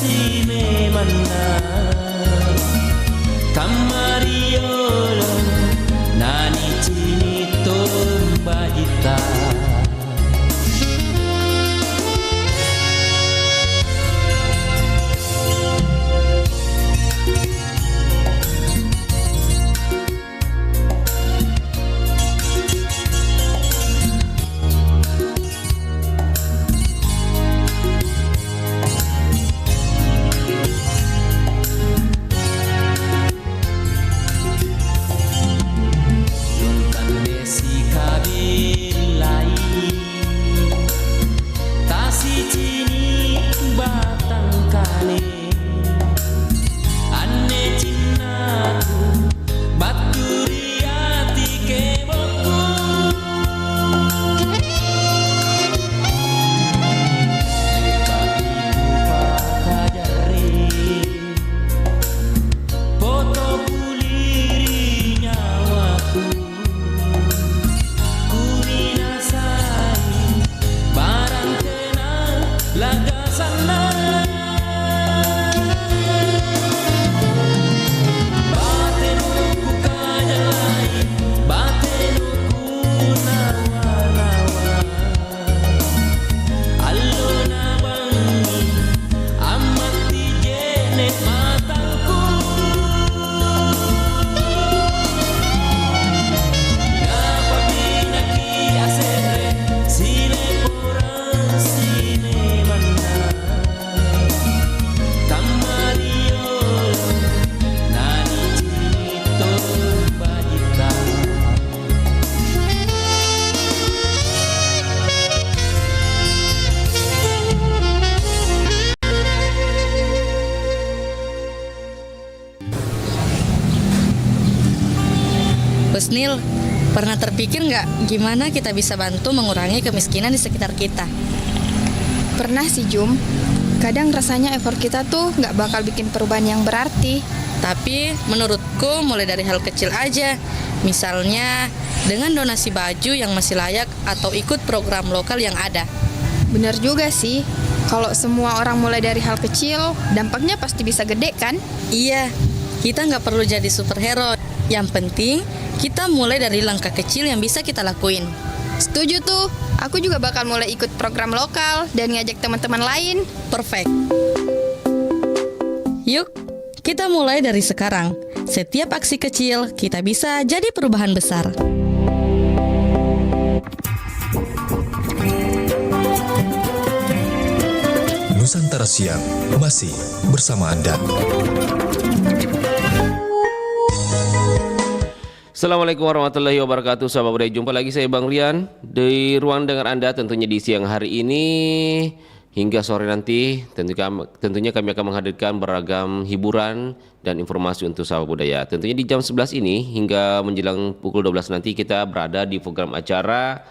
sine manna Tamariolo nani chini tombajita Husnil, pernah terpikir nggak gimana kita bisa bantu mengurangi kemiskinan di sekitar kita? Pernah sih, Jum. Kadang rasanya effort kita tuh nggak bakal bikin perubahan yang berarti. Tapi menurutku mulai dari hal kecil aja. Misalnya dengan donasi baju yang masih layak atau ikut program lokal yang ada. Bener juga sih. Kalau semua orang mulai dari hal kecil, dampaknya pasti bisa gede kan? Iya, kita nggak perlu jadi superhero. Yang penting kita mulai dari langkah kecil yang bisa kita lakuin. Setuju tuh. Aku juga bakal mulai ikut program lokal dan ngajak teman-teman lain. Perfect. Yuk, kita mulai dari sekarang. Setiap aksi kecil, kita bisa jadi perubahan besar. Nusantara Siang masih bersama Anda. Assalamualaikum warahmatullahi wabarakatuh. Sahabat budaya, jumpa lagi saya Bang Rian di ruang dengar Anda tentunya di siang hari ini hingga sore nanti. Tentunya kami akan menghadirkan beragam hiburan dan informasi untuk sahabat budaya. Tentunya di jam 11 ini hingga menjelang pukul 12 nanti kita berada di program acara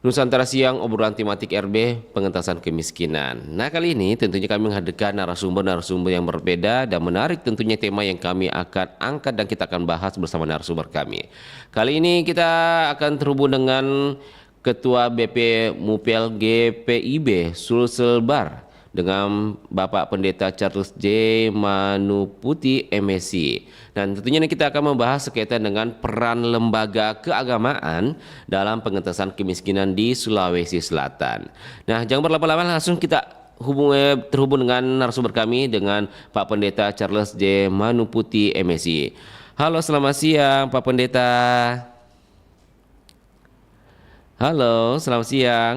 Nusantara Siang, obrolan tematik RB pengentasan kemiskinan. Nah, kali ini tentunya kami menghadirkan narasumber-narasumber yang berbeda dan menarik, tentunya tema yang kami akan angkat dan kita akan bahas bersama narasumber kami. Kali ini kita akan terhubung dengan Ketua BP Mupel GPIB Sulselbar dengan Bapak Pendeta Charles J. Manuputi MSc. Dan tentunya kita akan membahas sekaitan dengan peran lembaga keagamaan dalam pengentasan kemiskinan di Sulawesi Selatan. Nah, jangan berlama-lama, langsung kita terhubung dengan narasumber kami dengan Pak Pendeta Charles J. Manuputi MSc. Halo, selamat siang Pak Pendeta. Halo, selamat siang.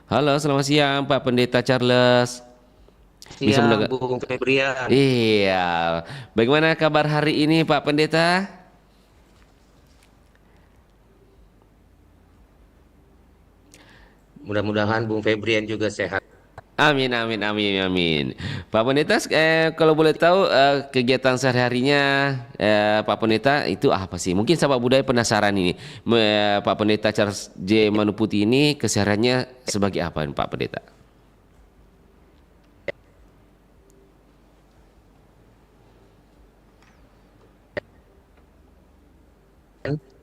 Halo, selamat siang Pak Pendeta Charles. Bisa Siang Bung Febrian. Iya. Bagaimana kabar hari ini Pak Pendeta? Mudah-mudahan Bung Febrian juga sehat. Amin, amin, amin, amin. Pak Pendeta, kalau boleh tahu kegiatan sehari-harinya Pak Pendeta itu apa sih? Mungkin sahabat budaya penasaran ini. Pak Pendeta Charles J. Manuputi ini kesehariannya sebagai apa Pak Pendeta?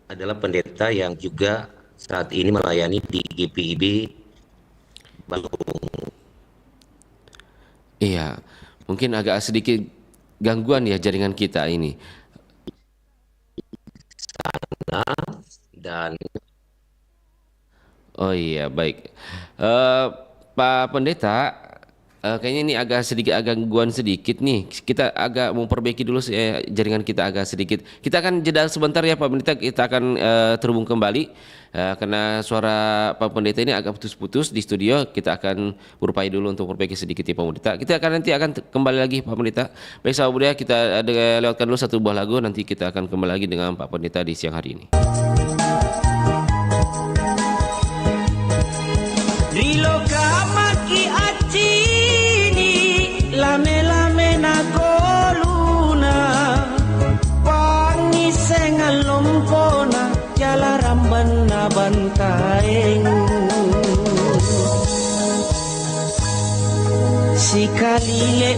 Adalah pendeta yang juga saat ini melayani di GPIB Balung. Iya, mungkin agak sedikit gangguan ya jaringan kita ini. Dan Oh iya, baik. Pak Pendeta, kayaknya ini agak gangguan sedikit nih. Kita agak memperbaiki dulu jaringan kita agak sedikit. Kita akan jeda sebentar ya Pak Pendeta. Kita akan terhubung kembali karena suara Pak Pendeta ini agak putus-putus di studio. Kita akan berupaya dulu untuk memperbaiki sedikit ya Pak Pendeta. Kita nanti akan kembali lagi Pak Pendeta. Baik sahabat budaya, kita lewatkan dulu satu buah lagu. Nanti kita akan kembali lagi dengan Pak Pendeta di siang hari ini. Riloka maki acini lame-lame na koluna Pangi sengalompo na jala ramban na bantaeng Si kalile